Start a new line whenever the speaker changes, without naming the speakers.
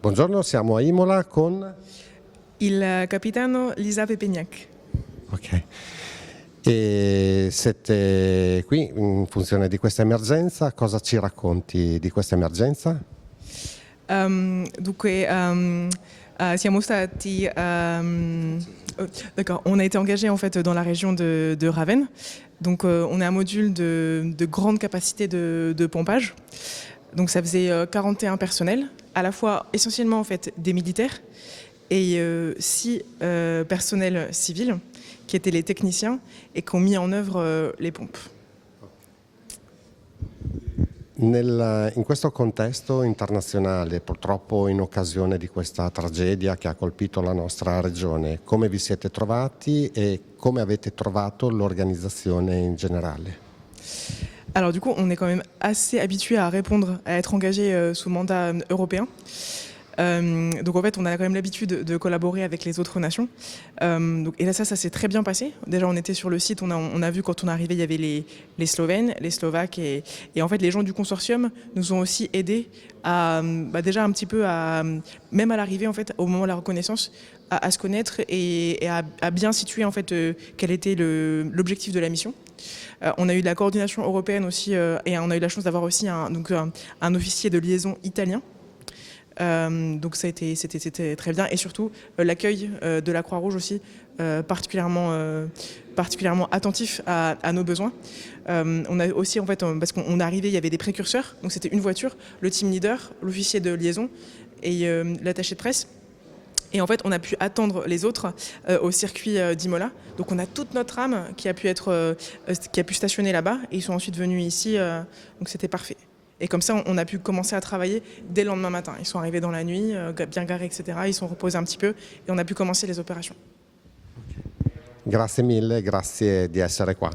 Buongiorno, siamo a Imola con...
Il capitano Lisa Pepegnac.
Ok. E siete qui in funzione di questa emergenza, cosa ci racconti di questa emergenza?
Siamo stati... D'accord, on a été engagé en fait dans la région de Ravenne. Donc on a un module de grande capacité de pompage. Donc ça faisait 41 personnels, à la fois essentiellement en fait des militaires et 6 personnels civils qui étaient les techniciens et qui ont mis en œuvre les pompes.
In questo contesto internazionale, purtroppo in occasione di questa tragedia che ha colpito la nostra regione, come vi siete trovati e come avete trovato l'organizzazione in generale?
Alors du coup, on est quand même assez habitué à répondre, à être engagé sous mandat européen. Donc en fait, on a quand même l'habitude de collaborer avec les autres nations. Et là, ça s'est très bien passé. Déjà, on était sur le site, on a vu quand on est arrivé, il y avait les Slovènes, les Slovaques et en fait, les gens du consortium nous ont aussi aidés à déjà un petit peu même à l'arrivée en fait, au moment de la reconnaissance, à se connaître et à bien situer en fait quel était l'objectif de la mission. On a eu de la coordination européenne aussi et on a eu la chance d'avoir aussi un officier de liaison italien. Donc c'était très bien et surtout l'accueil de la Croix-Rouge aussi particulièrement attentif à nos besoins. On a aussi en fait parce qu'on est arrivé, il y avait des précurseurs, donc c'était une voiture, le team leader, l'officier de liaison et l'attaché de presse. Et en fait, on a pu attendre les autres au circuit d'Imola. Donc on a toute notre âme qui a pu stationner là-bas et ils sont ensuite venus ici. Donc c'était parfait. Et comme ça, on a pu commencer à travailler dès le lendemain matin. Ils sont arrivés dans la nuit, bien garés, etc. Ils sont reposés un petit peu et on a pu commencer les opérations.
Grazie mille, grazie di essere qua.